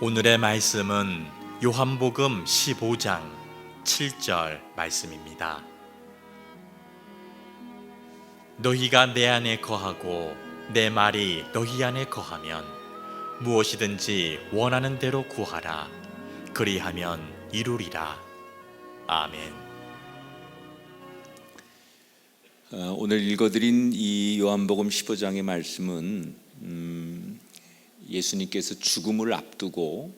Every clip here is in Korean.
오늘의 말씀은 요한복음 15장 7절 말씀입니다. 너희가 내 안에 거하고 내 말이 너희 안에 거하면 무엇이든지 원하는 대로 구하라. 그리하면 이루리라. 아멘. 오늘 읽어드린 이 요한복음 15장의 말씀은 예수님께서 죽음을 앞두고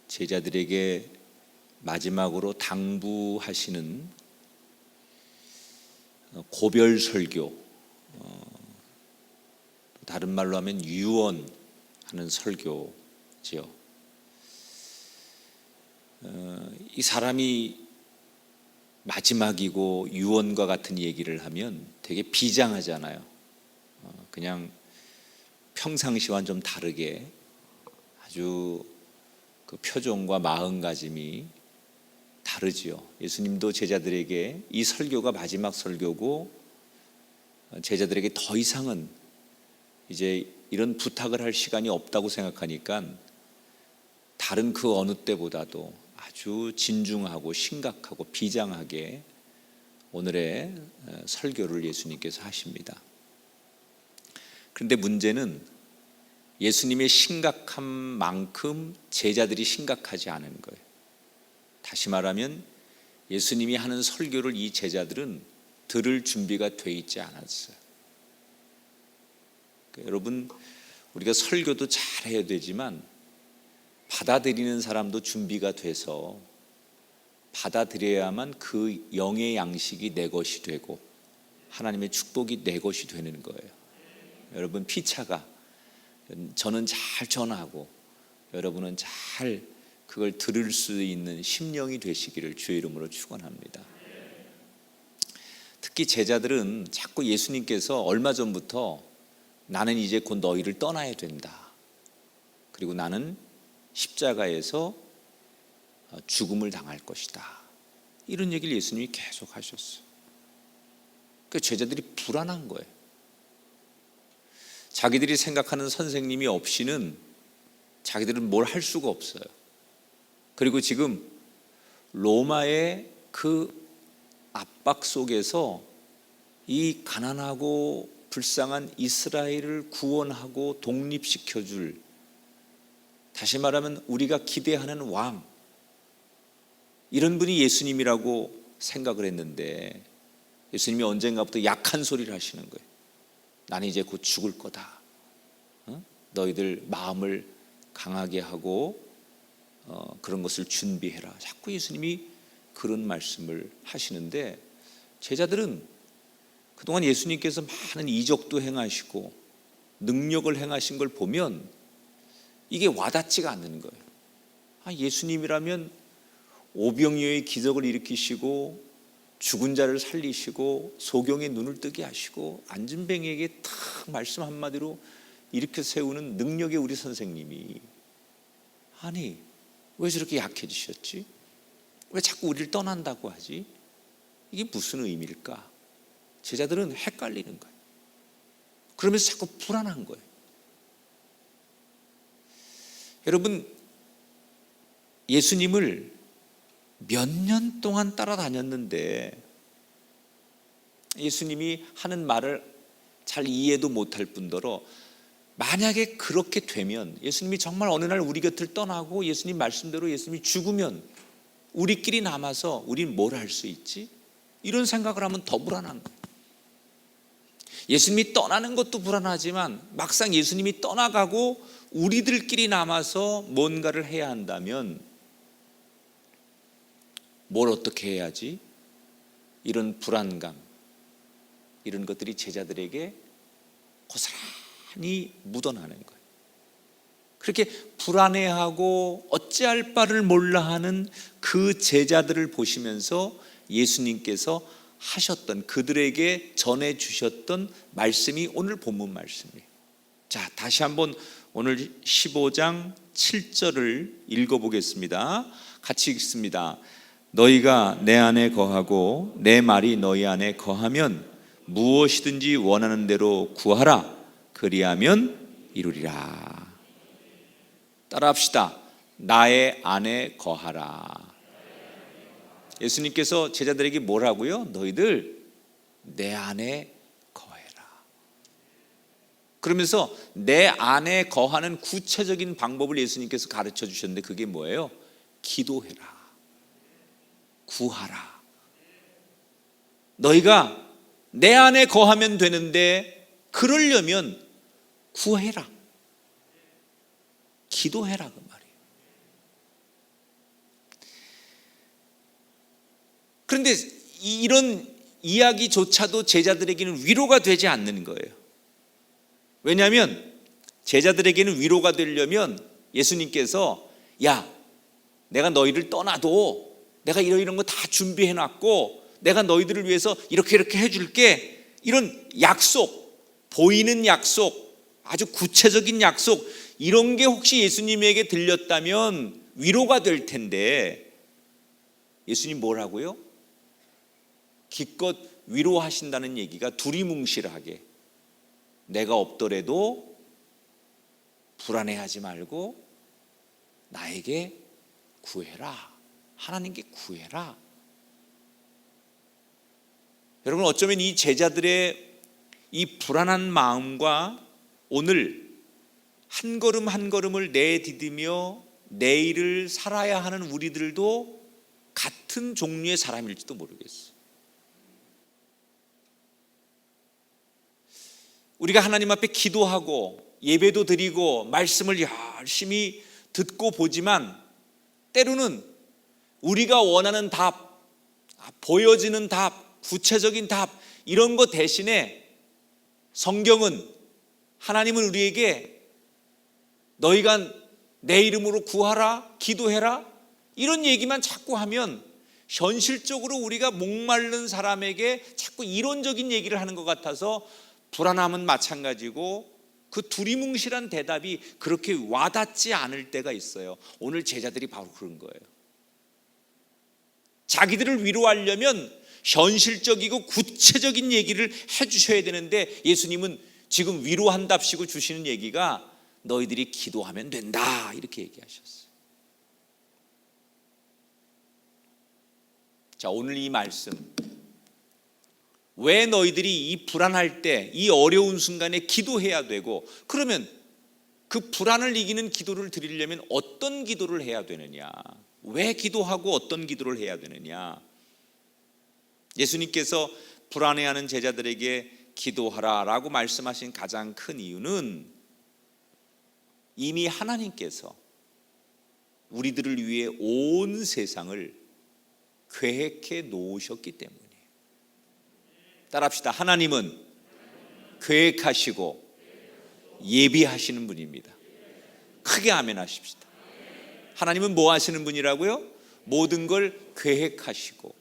제자들에게 마지막으로 당부하시는 고별 설교, 다른 말로 하면 유언하는 설교지요. 이 사람이 마지막이고 유언과 같은 얘기를 하면 되게 비장하잖아요. 그냥 평상시와는 좀 다르게 아주 그 표정과 마음가짐이 다르지요. 예수님도 제자들에게 이 설교가 마지막 설교고 제자들에게 더 이상은 이제 이런 부탁을 할 시간이 없다고 생각하니까 다른 그 어느 때보다도 아주 진중하고 심각하고 비장하게 오늘의 설교를 예수님께서 하십니다. 그런데 문제는 예수님의 심각한 만큼 제자들이 심각하지 않은 거예요. 다시 말하면 예수님이 하는 설교를 이 제자들은 들을 준비가 돼 있지 않았어요. 그러니까 여러분, 우리가 설교도 잘해야 되지만 받아들이는 사람도 준비가 돼서 받아들여야만 그 영의 양식이 내 것이 되고 하나님의 축복이 내 것이 되는 거예요. 여러분, 피차가 저는 잘 전하고 여러분은 잘 그걸 들을 수 있는 심령이 되시기를 주의 이름으로 축원합니다. 특히 제자들은 자꾸 예수님께서 얼마 전부터 나는 이제 곧 너희를 떠나야 된다, 그리고 나는 십자가에서 죽음을 당할 것이다, 이런 얘기를 예수님이 계속 하셨어요. 그 제자들이 불안한 거예요. 자기들이 생각하는 선생님이 없이는 자기들은 뭘 할 수가 없어요. 그리고 지금 로마의 그 압박 속에서 이 가난하고 불쌍한 이스라엘을 구원하고 독립시켜줄, 다시 말하면 우리가 기대하는 왕, 이런 분이 예수님이라고 생각을 했는데 예수님이 언젠가부터 약한 소리를 하시는 거예요. 나는 이제 곧 죽을 거다. 너희들 마음을 강하게 하고 그런 것을 준비해라. 자꾸 예수님이 그런 말씀을 하시는데 제자들은 그동안 예수님께서 많은 이적도 행하시고 능력을 행하신 걸 보면 이게 와닿지가 않는 거예요. 예수님이라면 오병이어의 기적을 일으키시고 죽은 자를 살리시고 소경의 눈을 뜨게 하시고 안진뱅이에게 탁 말씀 한마디로 일으켜 세우는 능력의 우리 선생님이, 아니 왜 저렇게 약해지셨지? 왜 자꾸 우리를 떠난다고 하지? 이게 무슨 의미일까? 제자들은 헷갈리는 거예요. 그러면서 자꾸 불안한 거예요. 여러분, 예수님을 몇 년 동안 따라다녔는데 예수님이 하는 말을 잘 이해도 못할 뿐더러 만약에 그렇게 되면, 예수님이 정말 어느 날 우리 곁을 떠나고 예수님 말씀대로 예수님이 죽으면 우리끼리 남아서 우린 뭘 할 수 있지? 이런 생각을 하면 더 불안한 거예요. 예수님이 떠나는 것도 불안하지만 막상 예수님이 떠나가고 우리들끼리 남아서 뭔가를 해야 한다면 뭘 어떻게 해야지? 이런 불안감, 이런 것들이 제자들에게 고스란히 묻어나는 거예요. 그렇게 불안해하고 어찌할 바를 몰라하는 그 제자들을 보시면서 예수님께서 하셨던, 그들에게 전해주셨던 말씀이 오늘 본문 말씀이에요. 자, 다시 한번 오늘 15장 7절을 읽어보겠습니다. 같이 읽습니다. 너희가 내 안에 거하고 내 말이 너희 안에 거하면 무엇이든지 원하는 대로 구하라. 그리하면 이루리라. 따라합시다. 나의 안에 거하라. 예수님께서 제자들에게 뭐라고요? 너희들 내 안에 거해라. 그러면서 내 안에 거하는 구체적인 방법을 예수님께서 가르쳐 주셨는데 그게 뭐예요? 기도해라. 구하라. 너희가 내 안에 거하면 되는데 그러려면 구해라. 기도해라 그 말이에요. 그런데 이런 이야기조차도 제자들에게는 위로가 되지 않는 거예요. 왜냐하면 제자들에게는 위로가 되려면 예수님께서 야, 내가 너희를 떠나도 내가 이런 거 다 준비해 놨고 내가 너희들을 위해서 이렇게 해줄게, 이런 약속, 보이는 약속, 아주 구체적인 약속, 이런 게 혹시 예수님에게 들렸다면 위로가 될 텐데 예수님 뭐라고요? 기껏 위로하신다는 얘기가 두리뭉실하게 내가 없더라도 불안해하지 말고 나에게 구해라. 하나님께 구해라. 여러분, 어쩌면 이 제자들의 이 불안한 마음과 오늘 한 걸음 한 걸음을 내디디며 내일을 살아야 하는 우리들도 같은 종류의 사람일지도 모르겠어요. 우리가 하나님 앞에 기도하고 예배도 드리고 말씀을 열심히 듣고 보지만 때로는 우리가 원하는 답, 보여지는 답, 구체적인 답, 이런 것 대신에 성경은, 하나님은 우리에게 너희가 내 이름으로 구하라, 기도해라, 이런 얘기만 자꾸 하면 현실적으로 우리가 목마른 사람에게 자꾸 이론적인 얘기를 하는 것 같아서 불안함은 마찬가지고 그 두리뭉실한 대답이 그렇게 와닿지 않을 때가 있어요. 오늘 제자들이 바로 그런 거예요. 자기들을 위로하려면 현실적이고 구체적인 얘기를 해주셔야 되는데 예수님은 지금 위로한답시고 주시는 얘기가 너희들이 기도하면 된다, 이렇게 얘기하셨어요. 자, 오늘 이 말씀, 왜 너희들이 이 불안할 때, 이 어려운 순간에 기도해야 되고, 그러면 그 불안을 이기는 기도를 드리려면 어떤 기도를 해야 되느냐, 왜 기도하고 어떤 기도를 해야 되느냐. 예수님께서 불안해하는 제자들에게 기도하라 라고 말씀하신 가장 큰 이유는 이미 하나님께서 우리들을 위해 온 세상을 계획해 놓으셨기 때문이에요. 따라합시다. 하나님은 계획하시고 예비하시는 분입니다. 크게 아멘 하십시다. 하나님은 뭐 하시는 분이라고요? 모든 걸 계획하시고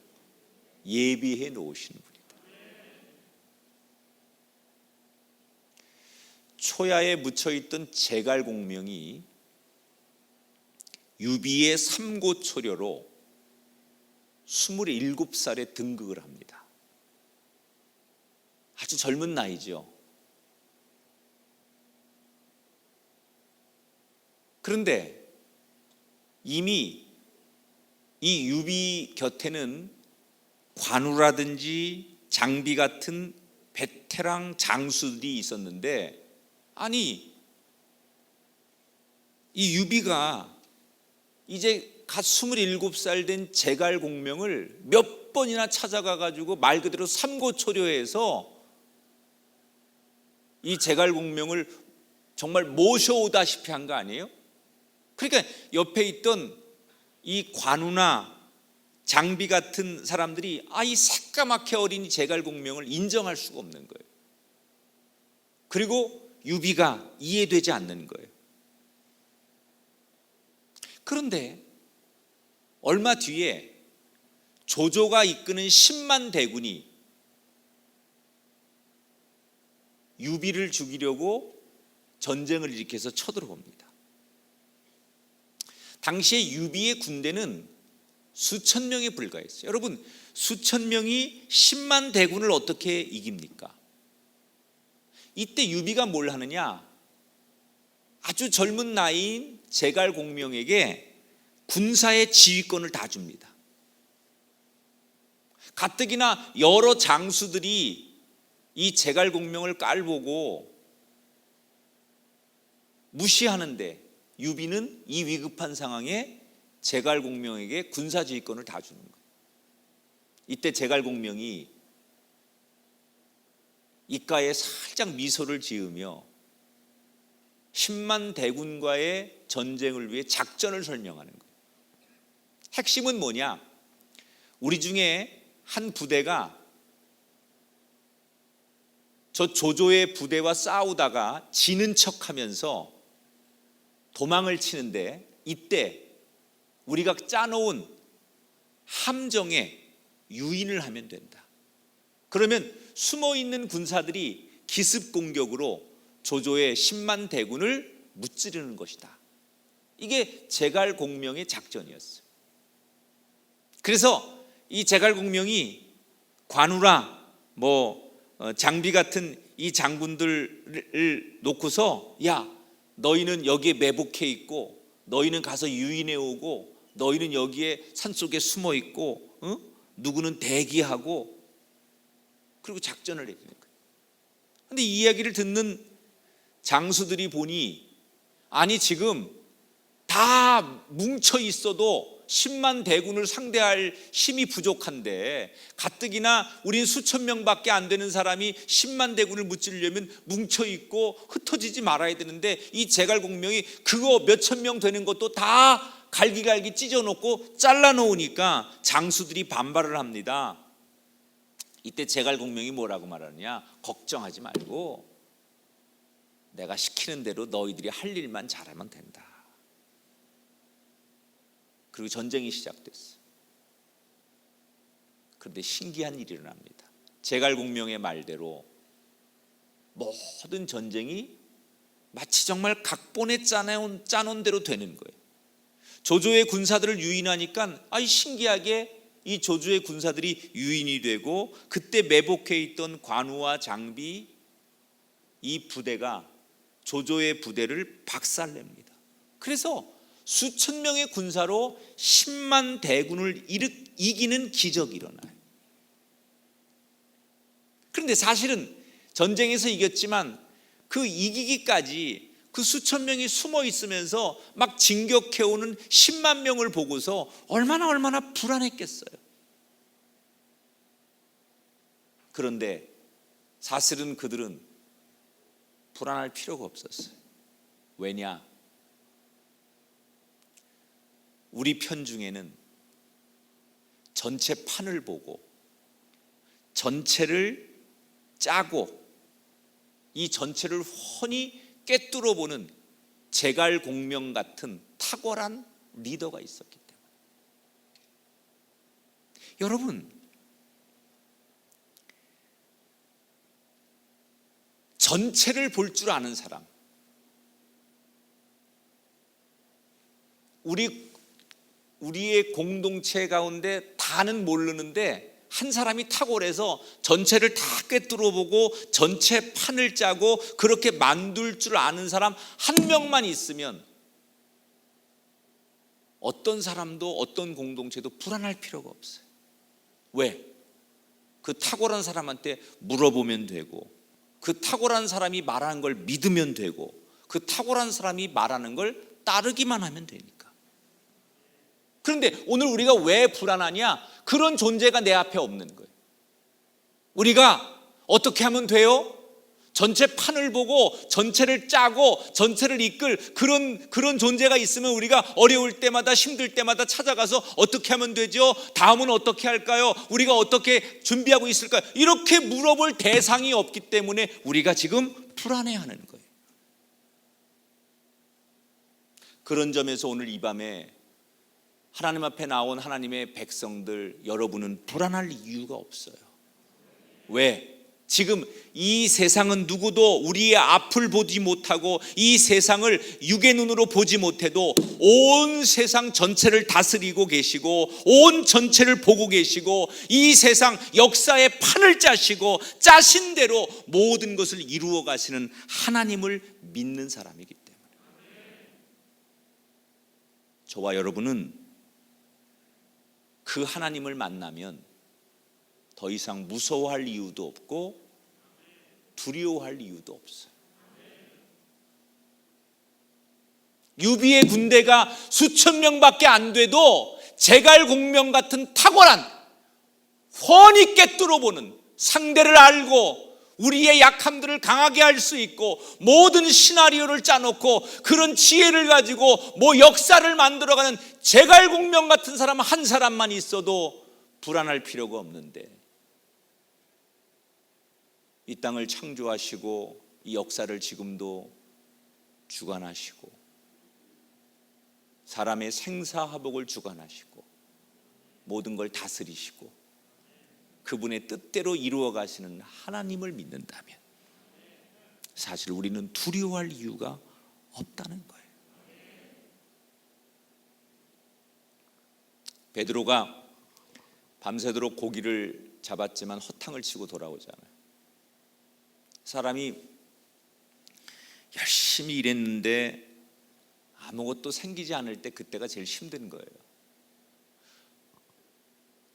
예비해 놓으시는 분이다. 초야에 묻혀있던 제갈공명이 유비의 삼고초려로 27살에 등극을 합니다. 아주 젊은 나이죠. 그런데 이미 이 유비 곁에는 관우라든지 장비 같은 베테랑 장수들이 있었는데, 아니 이 유비가 이제 갓 27살 된 제갈공명을 몇 번이나 찾아가 가지고 말 그대로 삼고초려해서 이 제갈공명을 정말 모셔오다시피 한 거 아니에요? 그러니까 옆에 있던 이 관우나 장비 같은 사람들이 이 새까맣게 어린 제갈공명을 인정할 수가 없는 거예요. 그리고 유비가 이해되지 않는 거예요. 그런데 얼마 뒤에 조조가 이끄는 10만 대군이 유비를 죽이려고 전쟁을 일으켜서 쳐들어옵니다. 당시에 유비의 군대는 수천 명에 불과했어요. 여러분, 수천 명이 10만 대군을 어떻게 이깁니까? 이때 유비가 뭘 하느냐? 아주 젊은 나이인 제갈공명에게 군사의 지휘권을 다 줍니다. 가뜩이나 여러 장수들이 이 제갈공명을 깔보고 무시하는데 유비는 이 위급한 상황에 제갈공명에게 군사지휘권을 다 주는 거예요. 이때 제갈공명이 입가에 살짝 미소를 지으며 10만 대군과의 전쟁을 위해 작전을 설명하는 거예요. 핵심은 뭐냐? 우리 중에 한 부대가 저 조조의 부대와 싸우다가 지는 척하면서 도망을 치는데, 이때 우리가 짜놓은 함정에 유인을 하면 된다. 그러면 숨어있는 군사들이 기습 공격으로 조조의 10만 대군을 무찌르는 것이다. 이게 제갈공명의 작전이었어요. 그래서 이 제갈공명이 관우라 장비 같은 이 장군들을 놓고서, 야, 너희는 여기에 매복해 있고, 너희는 가서 유인해 오고, 너희는 여기에 산속에 숨어 있고, 누구는 대기하고, 그리고 작전을 해주는 거예요. 그런데 이 이야기를 듣는 장수들이 보니, 아니 지금 다 뭉쳐 있어도 10만 대군을 상대할 힘이 부족한데, 가뜩이나 우린 수천 명밖에 안 되는 사람이 10만 대군을 무찌르려면 뭉쳐 있고 흩어지지 말아야 되는데, 이 제갈공명이 그거 몇천 명 되는 것도 다 갈기갈기 찢어놓고 잘라놓으니까 장수들이 반발을 합니다. 이때 제갈공명이 뭐라고 말하느냐? 걱정하지 말고 내가 시키는 대로 너희들이 할 일만 잘하면 된다. 그리고 전쟁이 시작됐어요. 그런데 신기한 일이 일어납니다. 제갈공명의 말대로 모든 전쟁이 마치 정말 각본에 짜놓은 대로 되는 거예요. 조조의 군사들을 유인하니까 신기하게 이 조조의 군사들이 유인이 되고, 그때 매복해 있던 관우와 장비, 이 부대가 조조의 부대를 박살냅니다. 그래서 수천 명의 군사로 10만 대군을 이기는 기적이 일어나요. 그런데 사실은 전쟁에서 이겼지만 그 이기기까지 그 수천 명이 숨어 있으면서 막 진격해오는 10만 명을 보고서 얼마나 불안했겠어요. 그런데 사실은 그들은 불안할 필요가 없었어요. 왜냐? 우리 편 중에는 전체 판을 보고 전체를 짜고 이 전체를 훤히 꿰뚫어 보는 제갈공명 같은 탁월한 리더가 있었기 때문에. 여러분, 전체를 볼 줄 아는 사람, 우리의 공동체 가운데 다는 모르는데 한 사람이 탁월해서 전체를 다 꿰뚫어 보고 전체 판을 짜고 그렇게 만들 줄 아는 사람 한 명만 있으면 어떤 사람도 어떤 공동체도 불안할 필요가 없어요. 왜? 그 탁월한 사람한테 물어보면 되고, 그 탁월한 사람이 말하는 걸 믿으면 되고, 그 탁월한 사람이 말하는 걸 따르기만 하면 되니까. 그런데 오늘 우리가 왜 불안하냐? 그런 존재가 내 앞에 없는 거예요. 우리가 어떻게 하면 돼요? 전체 판을 보고 전체를 짜고 전체를 이끌 그런 존재가 있으면 우리가 어려울 때마다 힘들 때마다 찾아가서 어떻게 하면 되죠? 다음은 어떻게 할까요? 우리가 어떻게 준비하고 있을까요? 이렇게 물어볼 대상이 없기 때문에 우리가 지금 불안해하는 거예요. 그런 점에서 오늘 이 밤에 하나님 앞에 나온 하나님의 백성들, 여러분은 불안할 이유가 없어요. 왜? 지금 이 세상은 누구도 우리의 앞을 보지 못하고 이 세상을 육의 눈으로 보지 못해도 온 세상 전체를 다스리고 계시고 온 전체를 보고 계시고 이 세상 역사의 판을 짜시고 짜신 대로 모든 것을 이루어 가시는 하나님을 믿는 사람이기 때문에 저와 여러분은 그 하나님을 만나면 더 이상 무서워할 이유도 없고 두려워할 이유도 없어요. 유비의 군대가 수천 명밖에 안 돼도 제갈공명 같은 탁월한 훤히 꿰뚫어보는, 상대를 알고 우리의 약함들을 강하게 할 수 있고 모든 시나리오를 짜놓고 그런 지혜를 가지고 역사를 만들어가는 제갈공명 같은 사람 한 사람만 있어도 불안할 필요가 없는데, 이 땅을 창조하시고 이 역사를 지금도 주관하시고 사람의 생사화복을 주관하시고 모든 걸 다스리시고 그분의 뜻대로 이루어 가시는 하나님을 믿는다면 사실 우리는 두려워할 이유가 없다는 거예요. 베드로가 밤새도록 고기를 잡았지만 허탕을 치고 돌아오잖아요. 사람이 열심히 일했는데 아무것도 생기지 않을 때 그때가 제일 힘든 거예요.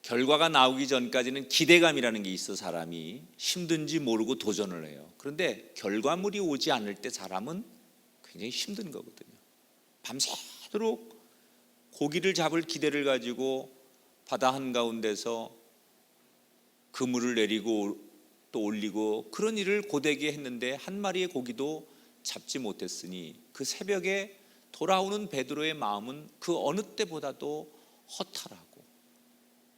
결과가 나오기 전까지는 기대감이라는 게 있어 사람이 힘든지 모르고 도전을 해요. 그런데 결과물이 오지 않을 때 사람은 굉장히 힘든 거거든요. 밤새도록 고기를 잡을 기대를 가지고 바다 한가운데서 그물을 내리고 또 올리고 그런 일을 고되게 했는데 한 마리의 고기도 잡지 못했으니 그 새벽에 돌아오는 베드로의 마음은 그 어느 때보다도 허탈하고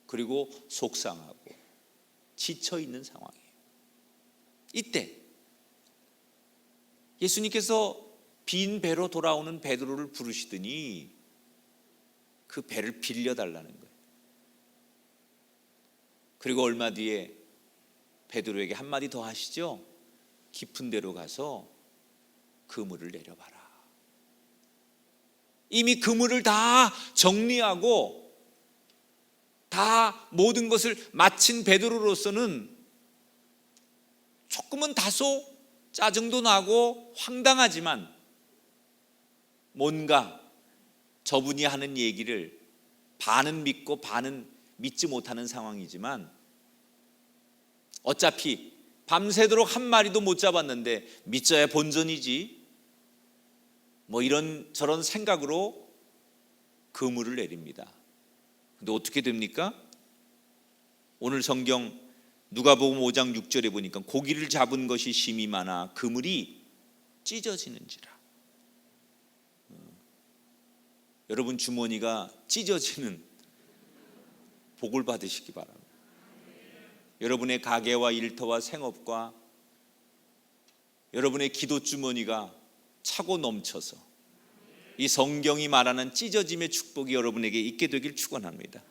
그리고 속상하고 지쳐있는 상황이에요. 이때 예수님께서 빈 배로 돌아오는 베드로를 부르시더니 그 배를 빌려달라는 거예요. 그리고 얼마 뒤에 베드로에게 한마디 더 하시죠. 깊은 데로 가서 그물을 내려봐라. 이미 그물을 다 정리하고 다 모든 것을 마친 베드로로서는 조금은 다소 짜증도 나고 황당하지만 뭔가 저분이 하는 얘기를 반은 믿고 반은 믿지 못하는 상황이지만 어차피 밤새도록 한 마리도 못 잡았는데 믿져야 본전이지 이런 저런 생각으로 그물을 내립니다. 근데 어떻게 됩니까? 오늘 성경 누가복음 5장 6절에 보니까 고기를 잡은 것이 심이 많아 그물이 찢어지는지라. 여러분 주머니가 찢어지는 복을 받으시기 바랍니다. 여러분의 가게와 일터와 생업과 여러분의 기도 주머니가 차고 넘쳐서 이 성경이 말하는 찢어짐의 축복이 여러분에게 있게 되길 축원합니다.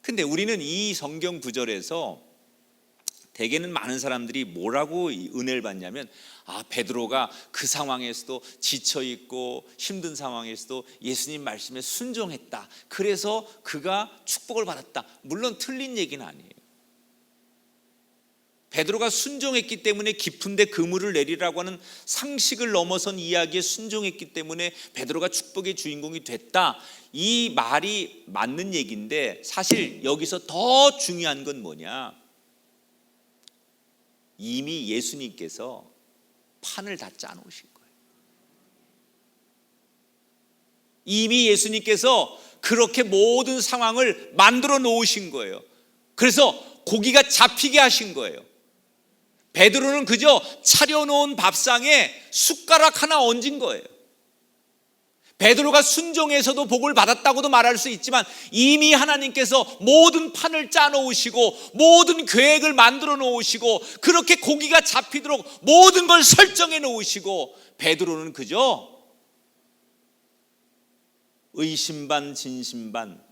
근데 우리는 이 성경 구절에서 대개는 많은 사람들이 뭐라고 은혜를 받냐면 베드로가 그 상황에서도 지쳐있고 힘든 상황에서도 예수님 말씀에 순종했다. 그래서 그가 축복을 받았다. 물론 틀린 얘기는 아니에요. 베드로가 순종했기 때문에 깊은데 그물을 내리라고 하는 상식을 넘어선 이야기에 순종했기 때문에 베드로가 축복의 주인공이 됐다. 이 말이 맞는 얘기인데 사실 여기서 더 중요한 건 뭐냐? 이미 예수님께서 판을 다 짜놓으신 거예요. 이미 예수님께서 그렇게 모든 상황을 만들어 놓으신 거예요. 그래서 고기가 잡히게 하신 거예요. 베드로는 그저 차려놓은 밥상에 숟가락 하나 얹은 거예요. 베드로가 순종해서도 복을 받았다고도 말할 수 있지만 이미 하나님께서 모든 판을 짜놓으시고 모든 계획을 만들어 놓으시고 그렇게 고기가 잡히도록 모든 걸 설정해 놓으시고 베드로는 그저 의심 반 진심 반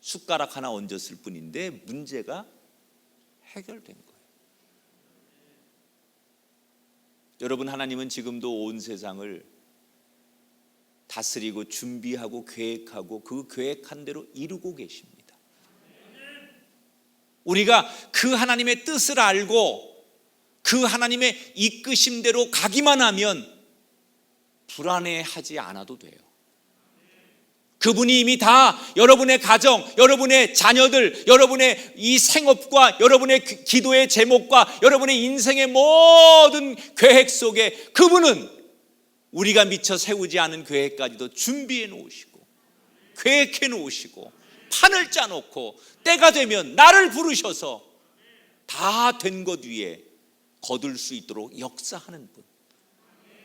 숟가락 하나 얹었을 뿐인데 문제가 해결된 거예요. 여러분, 하나님은 지금도 온 세상을 다스리고 준비하고 계획하고 그 계획한 대로 이루고 계십니다. 우리가 그 하나님의 뜻을 알고 그 하나님의 이끄심대로 가기만 하면 불안해하지 않아도 돼요. 그분이 이미 다 여러분의 가정, 여러분의 자녀들, 여러분의 이 생업과 여러분의 기도의 제목과 여러분의 인생의 모든 계획 속에 그분은 우리가 미처 세우지 않은 계획까지도 준비해 놓으시고 계획해 놓으시고 판을 짜놓고 때가 되면 나를 부르셔서 다 된 것 위에 거둘 수 있도록 역사하는 분,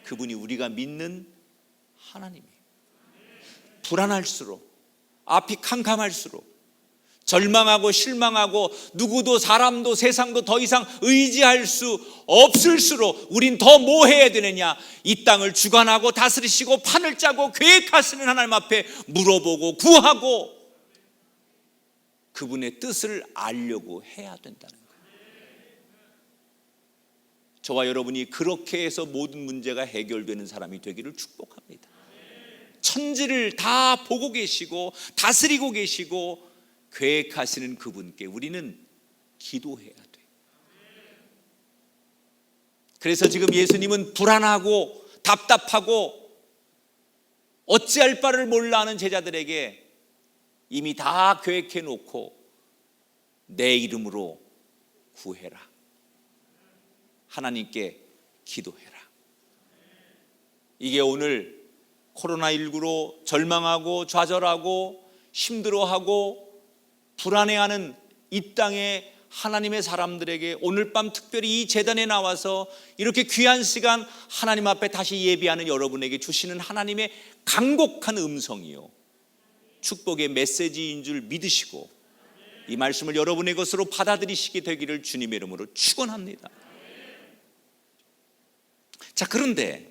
그분이 우리가 믿는 하나님이에요. 불안할수록, 앞이 캄캄할수록, 절망하고 실망하고 누구도 사람도 세상도 더 이상 의지할 수 없을수록 우린 더 뭐 해야 되느냐? 이 땅을 주관하고 다스리시고 판을 짜고 계획하시는 하나님 앞에 물어보고 구하고 그분의 뜻을 알려고 해야 된다는 거예요. 저와 여러분이 그렇게 해서 모든 문제가 해결되는 사람이 되기를 축복합니다. 천지를 다 보고 계시고 다스리고 계시고 계획하시는 그분께 우리는 기도해야 돼요. 그래서 지금 예수님은 불안하고 답답하고 어찌할 바를 몰라 하는 제자들에게 이미 다 계획해 놓고 내 이름으로 구해라, 하나님께 기도해라. 이게 오늘 코로나19로 절망하고 좌절하고 힘들어하고 불안해하는 이 땅의 하나님의 사람들에게 오늘 밤 특별히 이 제단에 나와서 이렇게 귀한 시간 하나님 앞에 다시 예배하는 여러분에게 주시는 하나님의 간곡한 음성이요, 축복의 메시지인 줄 믿으시고 이 말씀을 여러분의 것으로 받아들이시게 되기를 주님의 이름으로 축원합니다. 자, 그런데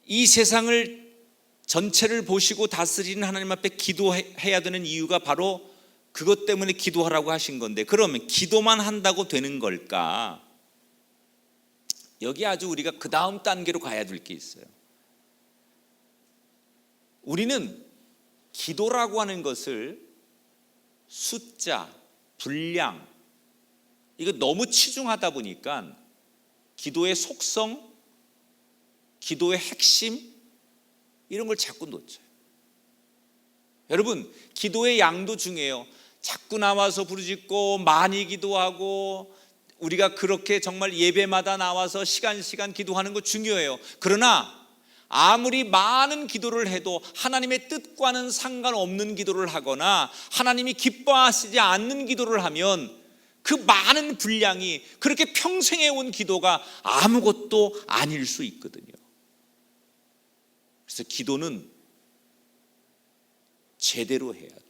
이 세상을 전체를 보시고 다스리는 하나님 앞에 기도해야 되는 이유가 바로 그것 때문에 기도하라고 하신 건데, 그러면 기도만 한다고 되는 걸까? 여기 아주 우리가 그 다음 단계로 가야 될 게 있어요. 우리는 기도라고 하는 것을 숫자, 분량, 이거 너무 치중하다 보니까 기도의 속성, 기도의 핵심, 이런 걸 자꾸 놓쳐요. 여러분, 기도의 양도 중요해요. 자꾸 나와서 부르짖고 많이 기도하고 우리가 그렇게 정말 예배마다 나와서 시간 기도하는 거 중요해요. 그러나 아무리 많은 기도를 해도 하나님의 뜻과는 상관없는 기도를 하거나 하나님이 기뻐하시지 않는 기도를 하면 그 많은 분량이 그렇게 평생에 온 기도가 아무것도 아닐 수 있거든요. 그래서 기도는 제대로 해야 돼요.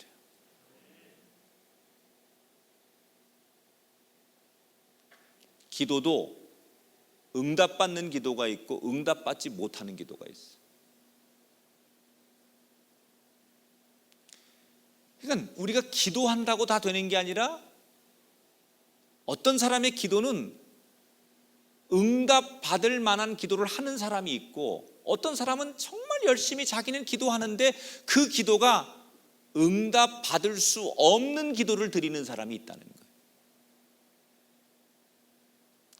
기도도 응답받는 기도가 있고 응답받지 못하는 기도가 있어요. 그러니까 우리가 기도한다고 다 되는 게 아니라 어떤 사람의 기도는 응답받을 만한 기도를 하는 사람이 있고 어떤 사람은 정말 열심히 자기는 기도하는데 그 기도가 응답받을 수 없는 기도를 드리는 사람이 있다는 거예요.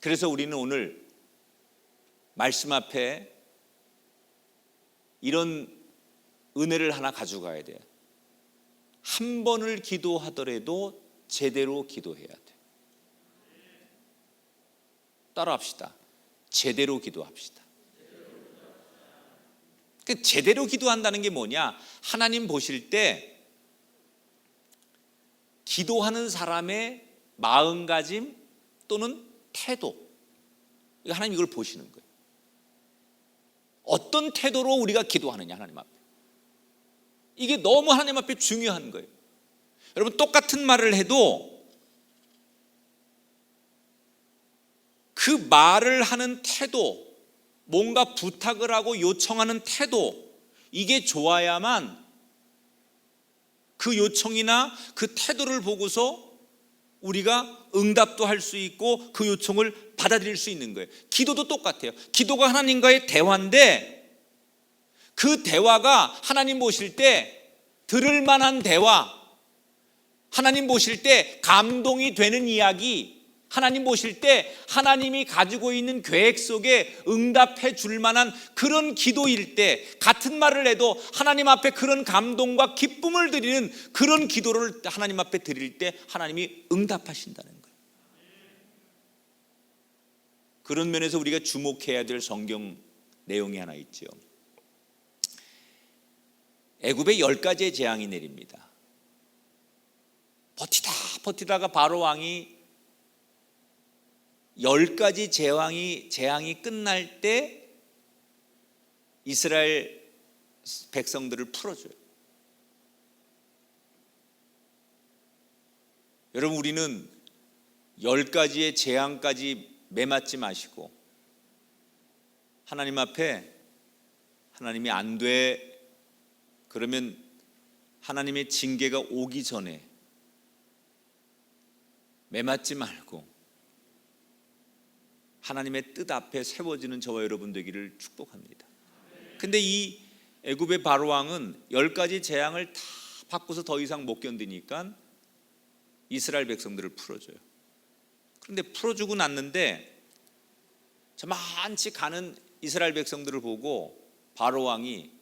그래서 우리는 오늘 말씀 앞에 이런 은혜를 하나 가져가야 돼요. 한 번을 기도하더라도 제대로 기도해야 돼요. 따라합시다. 제대로 기도합시다. 제대로 기도한다는 게 뭐냐? 하나님 보실 때 기도하는 사람의 마음가짐 또는 태도, 하나님 이걸 보시는 거예요. 어떤 태도로 우리가 기도하느냐, 하나님 앞에. 이게 너무 하나님 앞에 중요한 거예요. 여러분, 똑같은 말을 해도 그 말을 하는 태도, 뭔가 부탁을 하고 요청하는 태도, 이게 좋아야만 그 요청이나 그 태도를 보고서 우리가 응답도 할 수 있고 그 요청을 받아들일 수 있는 거예요. 기도도 똑같아요. 기도가 하나님과의 대화인데 그 대화가 하나님 보실 때 들을 만한 대화, 하나님 보실 때 감동이 되는 이야기, 하나님 모실 때 하나님이 가지고 있는 계획 속에 응답해 줄 만한 그런 기도일 때, 같은 말을 해도 하나님 앞에 그런 감동과 기쁨을 드리는 그런 기도를 하나님 앞에 드릴 때 하나님이 응답하신다는 거예요. 그런 면에서 우리가 주목해야 될 성경 내용이 하나 있죠. 애굽에 10가지의 재앙이 내립니다. 버티다가 바로 왕이 10가지 재앙이 끝날 때 이스라엘 백성들을 풀어줘요. 여러분, 우리는 10가지의 재앙까지 매맞지 마시고 하나님 앞에 하나님이 안 돼 그러면 하나님의 징계가 오기 전에 매맞지 말고 하나님의 뜻 앞에 세워지는 저와 여러분 되기를 축복합니다. 근데 이 애굽의 바로 왕은 10가지 재앙을 다 받고서 더 이상 못 견디니까 이스라엘 백성들을 풀어줘요. 그런데 풀어주고 났는데 저만치 가는 이스라엘 백성들을 보고 바로 왕이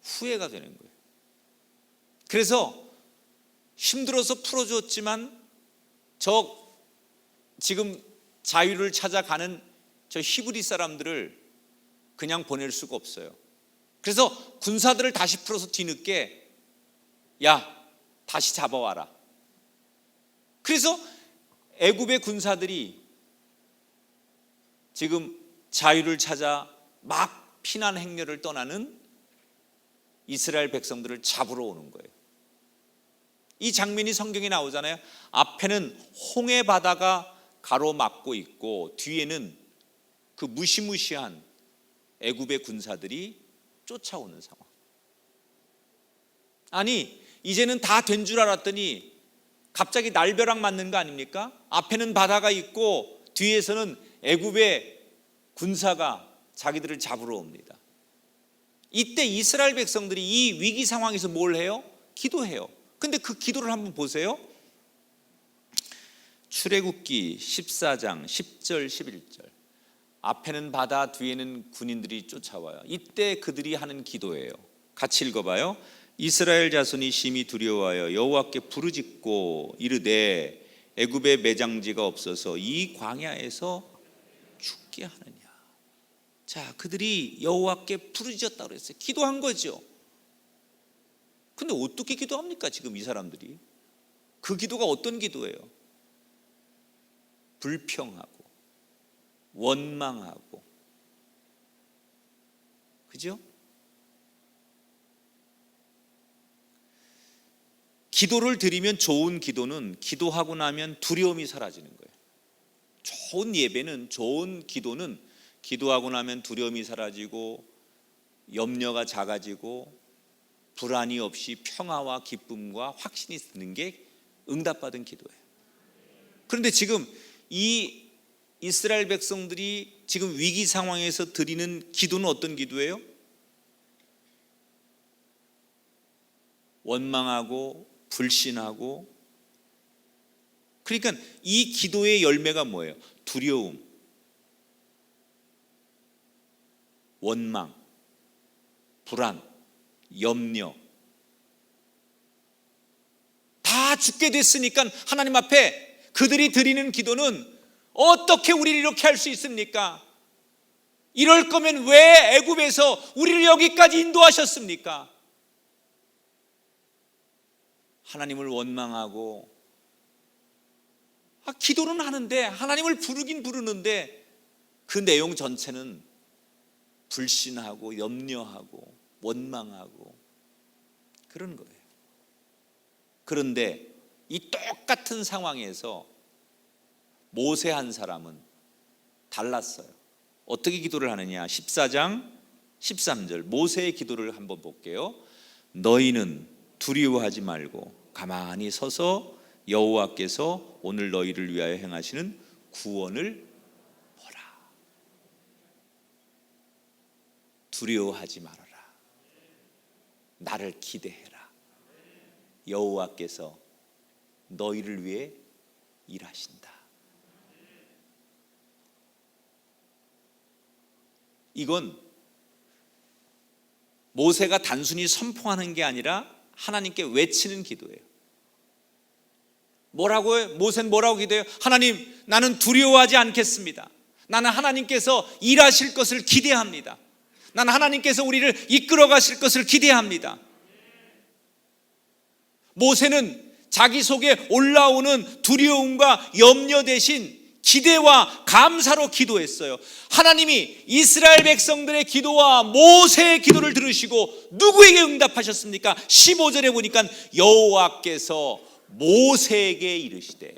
후회가 되는 거예요. 그래서 힘들어서 풀어줬지만 지금 자유를 찾아가는 저 히브리 사람들을 그냥 보낼 수가 없어요. 그래서 군사들을 다시 풀어서 뒤늦게 다시 잡아와라. 그래서 애굽의 군사들이 지금 자유를 찾아 막 피난 행렬을 떠나는 이스라엘 백성들을 잡으러 오는 거예요. 이 장면이 성경에 나오잖아요. 앞에는 홍해 바다가 가로막고 있고 뒤에는 그 무시무시한 애굽의 군사들이 쫓아오는 상황. 아니, 이제는 다 된 줄 알았더니 갑자기 날벼락 맞는 거 아닙니까? 앞에는 바다가 있고 뒤에서는 애굽의 군사가 자기들을 잡으러 옵니다. 이때 이스라엘 백성들이 이 위기 상황에서 뭘 해요? 기도해요. 근데 그 기도를 한번 보세요. 출애굽기 14장 10절 11절. 앞에는 바다, 뒤에는 군인들이 쫓아와요. 이때 그들이 하는 기도예요. 같이 읽어봐요. 이스라엘 자손이 심히 두려워하여 여호와께 부르짖고 이르되 애굽에 매장지가 없어서 이 광야에서 죽게 하느냐. 자, 그들이 여호와께 부르짖었다고 그랬어요. 기도한 거죠. 근데 어떻게 기도합니까? 지금 이 사람들이 그 기도가 어떤 기도예요? 불평하고 원망하고, 그죠? 기도를 드리면 좋은 기도는 기도하고 나면 두려움이 사라지는 거예요. 좋은 예배는, 좋은 기도는 기도하고 나면 두려움이 사라지고 염려가 작아지고 불안이 없이 평화와 기쁨과 확신이 드는 게 응답받은 기도예요. 그런데 지금 이 이스라엘 백성들이 지금 위기 상황에서 드리는 기도는 어떤 기도예요? 원망하고 불신하고. 그러니까 이 기도의 열매가 뭐예요? 두려움, 원망, 불안, 염려. 다 죽게 됐으니까 하나님 앞에 그들이 드리는 기도는 어떻게 우리를 이렇게 할 수 있습니까? 이럴 거면 왜 애굽에서 우리를 여기까지 인도하셨습니까? 하나님을 원망하고, 기도는 하는데 하나님을 부르긴 부르는데 그 내용 전체는 불신하고 염려하고 원망하고 그런 거예요. 그런데 이 똑같은 상황에서 모세 한 사람은 달랐어요. 어떻게 기도를 하느냐? 14장 13절 모세의 기도를 한번 볼게요. 너희는 두려워하지 말고 가만히 서서 여호와께서 오늘 너희를 위하여 행하시는 구원을 보라. 두려워하지 말아라. 나를 기대해라. 여호와께서 너희를 위해 일하신다. 이건 모세가 단순히 선포하는 게 아니라 하나님께 외치는 기도예요. 뭐라고요? 모세는 뭐라고 기도해요? 하나님, 나는 두려워하지 않겠습니다. 나는 하나님께서 일하실 것을 기대합니다. 나는 하나님께서 우리를 이끌어 가실 것을 기대합니다. 모세는 자기 속에 올라오는 두려움과 염려 대신 기대와 감사로 기도했어요. 하나님이 이스라엘 백성들의 기도와 모세의 기도를 들으시고 누구에게 응답하셨습니까? 15절에 보니까 여호와께서 모세에게 이르시되,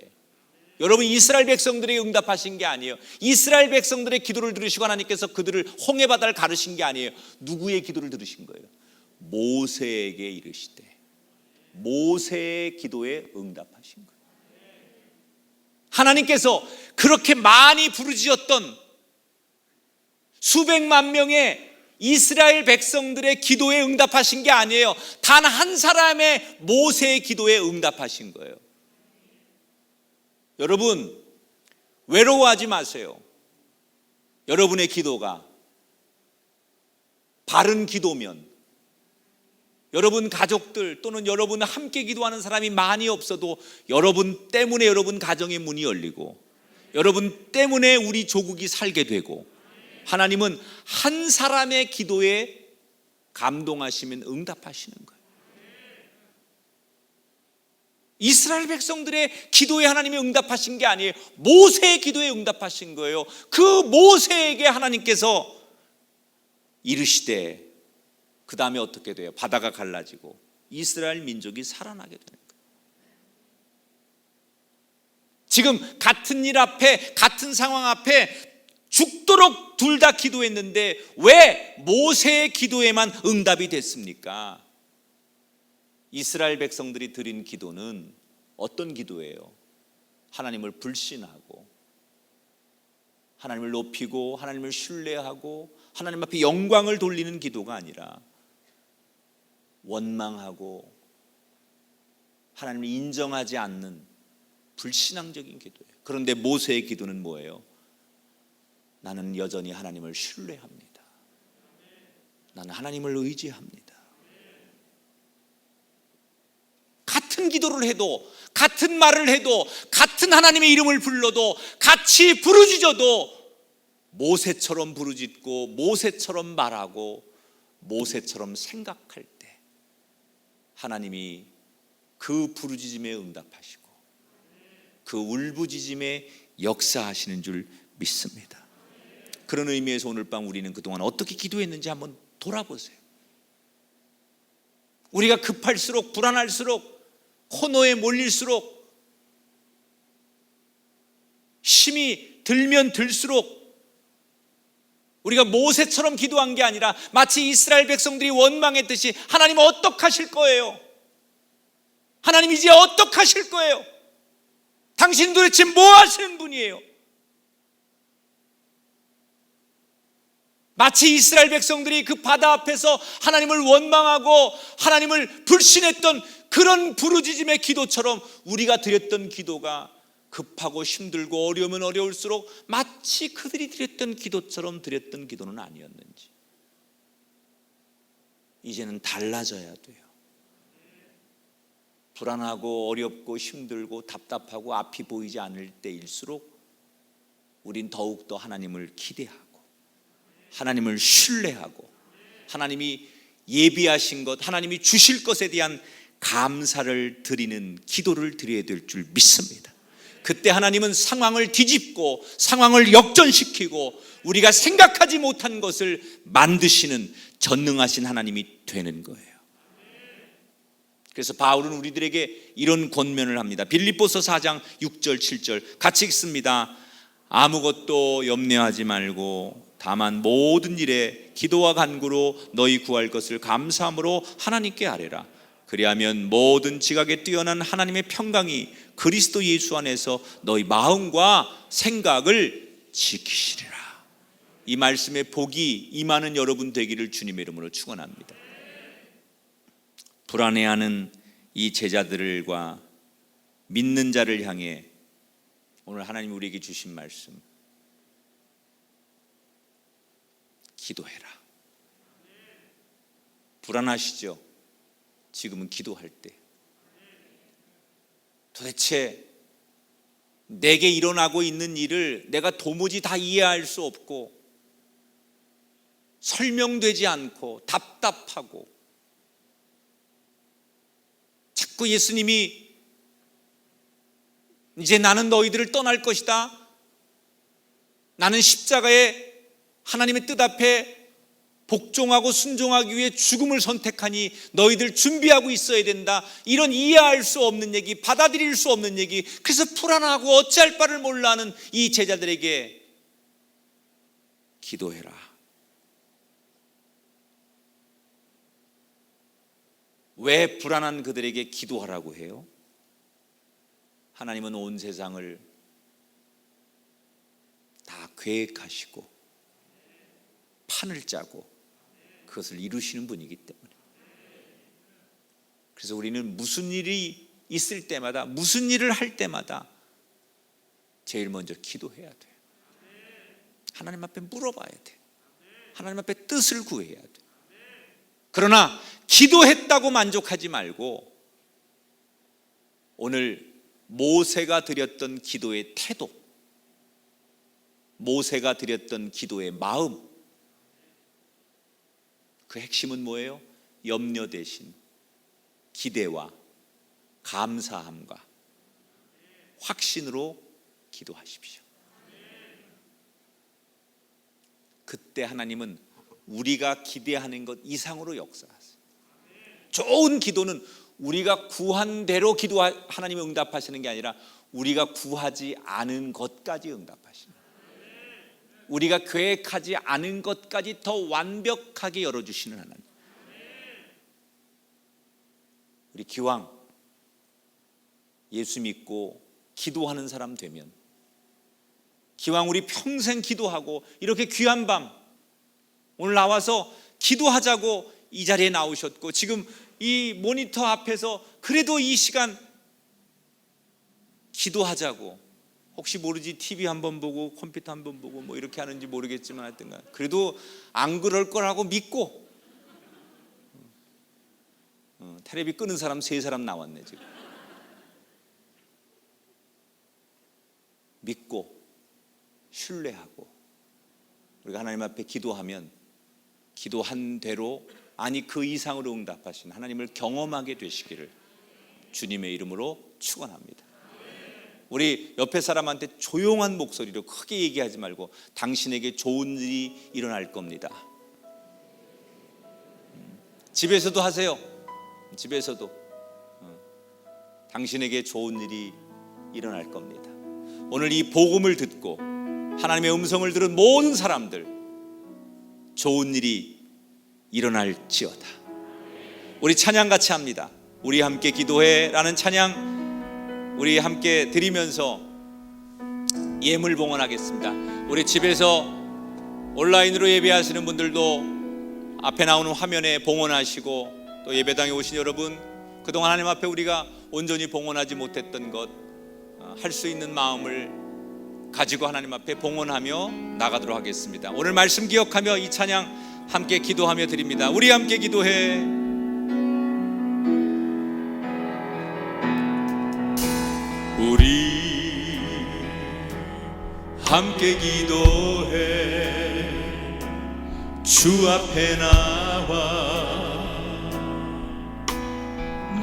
여러분, 이스라엘 백성들에게 응답하신 게 아니에요. 이스라엘 백성들의 기도를 들으시고 하나님께서 그들을 홍해 바다를 가르신 게 아니에요. 누구의 기도를 들으신 거예요? 모세에게 이르시되, 모세의 기도에 응답하신 거예요. 하나님께서 그렇게 많이 부르짖었던 수백만 명의 이스라엘 백성들의 기도에 응답하신 게 아니에요. 단 한 사람의 모세의 기도에 응답하신 거예요. 여러분, 외로워하지 마세요. 여러분의 기도가 바른 기도면, 여러분 가족들 또는 여러분 함께 기도하는 사람이 많이 없어도 여러분 때문에 여러분 가정의 문이 열리고, 여러분 때문에 우리 조국이 살게 되고, 하나님은 한 사람의 기도에 감동하시면 응답하시는 거예요. 이스라엘 백성들의 기도에 하나님이 응답하신 게 아니에요. 모세의 기도에 응답하신 거예요. 그 모세에게 하나님께서 이르시되, 그 다음에 어떻게 돼요? 바다가 갈라지고 이스라엘 민족이 살아나게 되는 거예요. 지금 같은 일 앞에, 같은 상황 앞에 죽도록 둘 다 기도했는데 왜 모세의 기도에만 응답이 됐습니까? 이스라엘 백성들이 드린 기도는 어떤 기도예요? 하나님을 불신하고, 하나님을 높이고, 하나님을 신뢰하고, 하나님 앞에 영광을 돌리는 기도가 아니라 원망하고 하나님을 인정하지 않는 불신앙적인 기도예요. 그런데 모세의 기도는 뭐예요? 나는 여전히 하나님을 신뢰합니다. 나는 하나님을 의지합니다. 같은 기도를 해도, 같은 말을 해도, 같은 하나님의 이름을 불러도, 같이 부르짖어도 모세처럼 부르짖고, 모세처럼 말하고, 모세처럼 생각할 때 하나님이 그 부르짖음에 응답하시고 그 울부짖음에 역사하시는 줄 믿습니다. 그런 의미에서 오늘 밤 우리는 그동안 어떻게 기도했는지 한번 돌아보세요. 우리가 급할수록, 불안할수록, 코너에 몰릴수록, 힘이 들면 들수록 우리가 모세처럼 기도한 게 아니라 마치 이스라엘 백성들이 원망했듯이 하나님 어떡하실 거예요? 하나님 이제 어떡하실 거예요? 당신 도대체 뭐 하시는 분이에요? 마치 이스라엘 백성들이 그 바다 앞에서 하나님을 원망하고 하나님을 불신했던 그런 부르짖음의 기도처럼 우리가 드렸던 기도가 급하고 힘들고 어려우면 어려울수록 마치 그들이 드렸던 기도처럼 드렸던 기도는 아니었는지 이제는 달라져야 돼요. 불안하고 어렵고 힘들고 답답하고 앞이 보이지 않을 때일수록 우린 더욱더 하나님을 기대하고 하나님을 신뢰하고 하나님이 예비하신 것, 하나님이 주실 것에 대한 감사를 드리는 기도를 드려야 될 줄 믿습니다. 그때 하나님은 상황을 뒤집고 상황을 역전시키고 우리가 생각하지 못한 것을 만드시는 전능하신 하나님이 되는 거예요. 그래서 바울은 우리들에게 이런 권면을 합니다. 빌립보서 4장 6절 7절 같이 읽습니다. 아무것도 염려하지 말고 다만 모든 일에 기도와 간구로 너희 구할 것을 감사함으로 하나님께 아뢰라. 그리하면 모든 지각에 뛰어난 하나님의 평강이 그리스도 예수 안에서 너희 마음과 생각을 지키시리라. 이 말씀의 복이 임하는 여러분 되기를 주님의 이름으로 축원합니다. 불안해하는 이 제자들과 믿는 자를 향해 오늘 하나님 우리에게 주신 말씀, 기도해라. 불안하시죠? 지금은 기도할 때 도대체 내게 일어나고 있는 일을 내가 도무지 다 이해할 수 없고 설명되지 않고 답답하고 자꾸 예수님이 이제 나는 너희들을 떠날 것이다, 나는 십자가에 하나님의 뜻 앞에 복종하고 순종하기 위해 죽음을 선택하니 너희들 준비하고 있어야 된다, 이런 이해할 수 없는 얘기, 받아들일 수 없는 얘기, 그래서 불안하고 어찌할 바를 몰라 하는 이 제자들에게 기도해라. 왜 불안한 그들에게 기도하라고 해요? 하나님은 온 세상을 다 계획하시고 판을 짜고 그것을 이루시는 분이기 때문에, 그래서 우리는 무슨 일이 있을 때마다, 무슨 일을 할 때마다 제일 먼저 기도해야 돼요. 하나님 앞에 물어봐야 돼요. 하나님 앞에 뜻을 구해야 돼요. 그러나 기도했다고 만족하지 말고 오늘 모세가 드렸던 기도의 태도, 모세가 드렸던 기도의 마음, 그 핵심은 뭐예요? 염려 대신 기대와 감사함과 확신으로 기도하십시오. 그때 하나님은 우리가 기대하는 것 이상으로 역사하세요. 좋은 기도는 우리가 구한 대로 하나님이 응답하시는 게 아니라 우리가 구하지 않은 것까지 응답하시는, 우리가 계획하지 않은 것까지 더 완벽하게 열어주시는 하나님. 우리 기왕 예수 믿고 기도하는 사람 되면, 기왕 우리 평생 기도하고 이렇게 귀한 밤 오늘 나와서 기도하자고 이 자리에 나오셨고, 지금 이 모니터 앞에서 그래도 이 시간 기도하자고, 혹시 모르지 TV 한번 보고 컴퓨터 한번 보고 뭐 이렇게 하는지 모르겠지만 하여튼간 그래도 안 그럴 거라고 믿고, 텔레비 끄는 사람 3사람 나왔네 지금. 믿고 신뢰하고 우리가 하나님 앞에 기도하면 기도한 대로, 아니 그 이상으로 응답하신 하나님을 경험하게 되시기를 주님의 이름으로 축원합니다. 우리 옆에 사람한테 조용한 목소리로 크게 얘기하지 말고 당신에게 좋은 일이 일어날 겁니다. 집에서도 하세요. 집에서도 당신에게 좋은 일이 일어날 겁니다. 오늘 이 복음을 듣고 하나님의 음성을 들은 모든 사람들 좋은 일이 일어날지어다. 우리 찬양 같이 합니다. 우리 함께 기도해 라는 찬양 우리 함께 드리면서 예물 봉헌하겠습니다. 우리 집에서 온라인으로 예배하시는 분들도 앞에 나오는 화면에 봉헌하시고, 또 예배당에 오신 여러분, 그동안 하나님 앞에 우리가 온전히 봉헌하지 못했던 것, 할 수 있는 마음을 가지고 하나님 앞에 봉헌하며 나가도록 하겠습니다. 오늘 말씀 기억하며 이 찬양 함께 기도하며 드립니다. 우리 함께 기도해. 우리 함께 기도해. 주 앞에 나와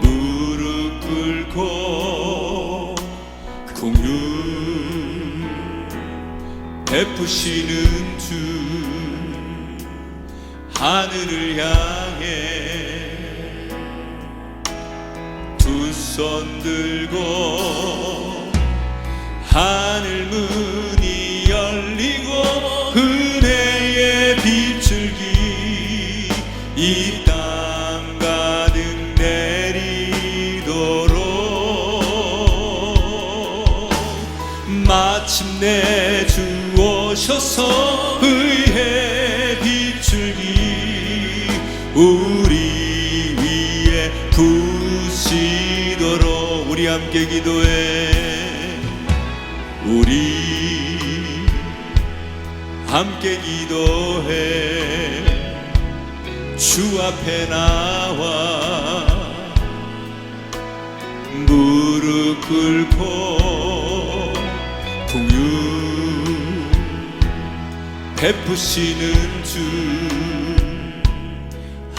무릎 꿇고 긍휼 베푸시는 주 하늘을 향해 두 손 들고 하늘 문이 열리고 은혜의 비출기 이 땅 가득 내리도록 마침내 주 오셔서 의의 비출기 우리 위에 부시도록 우리 함께 기도해. 우리 함께 기도해 주 앞에 나와 무릎 꿇고 풍유 베푸시는 주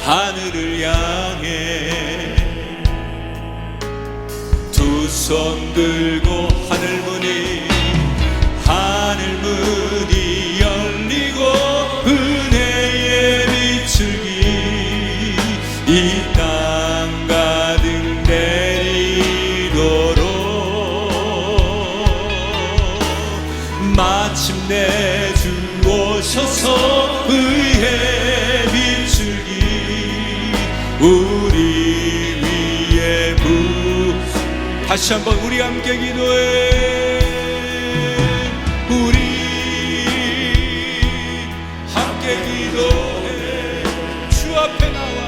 하늘을 향해 두 손 들고 하늘문이 열리고 은혜의 비추기 이 땅 가득 내리도록 마침내 주 오셔서 의의 비추기 우리 위에 다시 한번 우리 함께 기도해 우리 함께 기도해 주 앞에 나와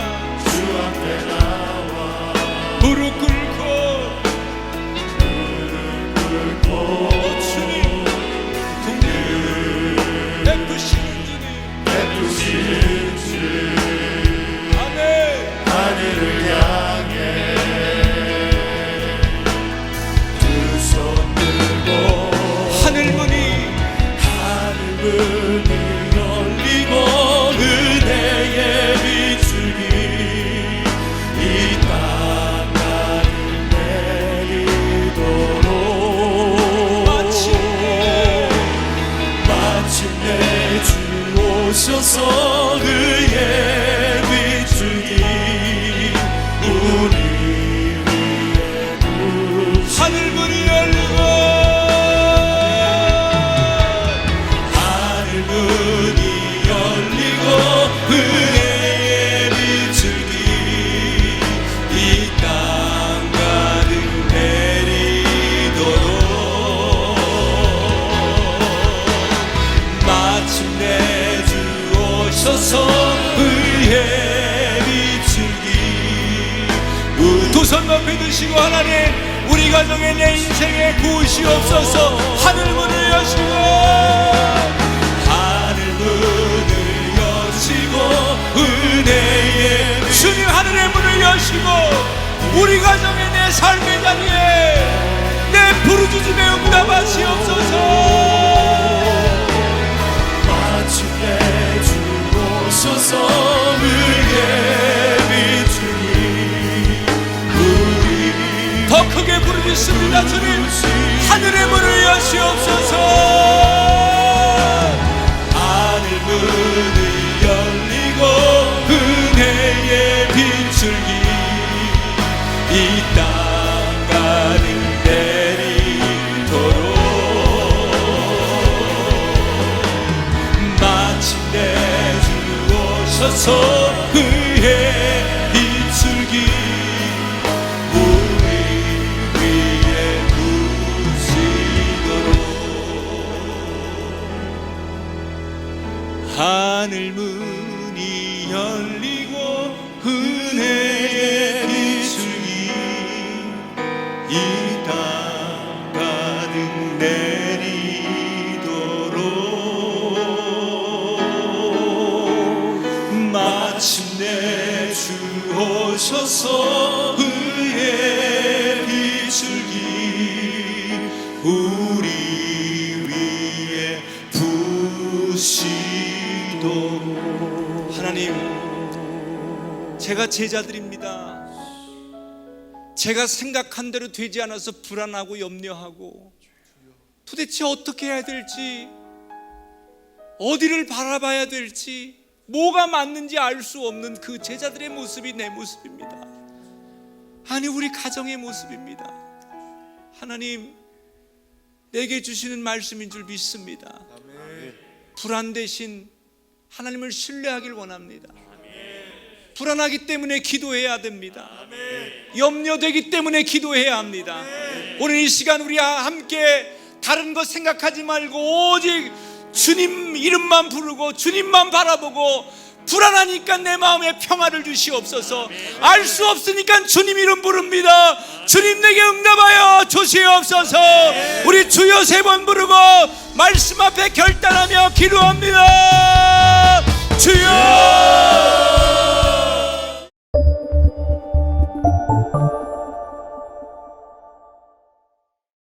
무릎 꿇고 주님 국민 베푸시는 주님 아멘 하늘을 향해 두 손 들고 하늘문이 열리고 은혜의 비추기 이 땅 가득 내리도록 마침내 주 오셔서 의의 비추기 우리 위에 하늘문이 열리고 은혜의 비추기 이 땅 가득 내리도록 마침내 주 오셔서 의의 비추기 두 손 높이 드시고 하나님 우리 가정의 내 인생에 부으시옵소서 하늘문을 여시고 은혜의 주님 하늘의 문을 여시고 우리 가정의 내 삶의 자리에 내 부르짖음에 응답하시옵소서 마침내 주 오셔서 의의 비추기 우리 더 크게 부르짖습니다 주님 하늘의 문을 여시옵소서 하늘문을 열리고 은혜의 비추기 이 땅 가득 내리도록 마침내 주 오셔서 의의 비추기 우리 위에 부시도록 하늘문이 열리고 은혜의 비추기 이 땅 가득 내리도록 마침내 주 오셔서 의의 비추기 우리 위에 부시도록 하나님 제가 제자들입니다. 제가 생각한 대로 되지 않아서 불안하고 염려하고 도대체 어떻게 해야 될지 어디를 바라봐야 될지 뭐가 맞는지 알 수 없는 그 제자들의 모습이 내 모습입니다. 아니 우리 가정의 모습입니다. 하나님 내게 주시는 말씀인 줄 믿습니다. 불안 대신 하나님을 신뢰하길 원합니다. 불안하기 때문에 기도해야 됩니다. 염려되기 때문에 기도해야 합니다. 오늘 이 시간 우리 함께 다른 것 생각하지 말고 오직 주님 이름만 부르고 주님만 바라보고 불안하니까 내 마음에 평화를 주시옵소서. 알 수 없으니까 주님 이름 부릅니다. 주님 내게 응답하여 주시옵소서. 우리 주여 3번 부르고 말씀 앞에 결단하며 기도합니다.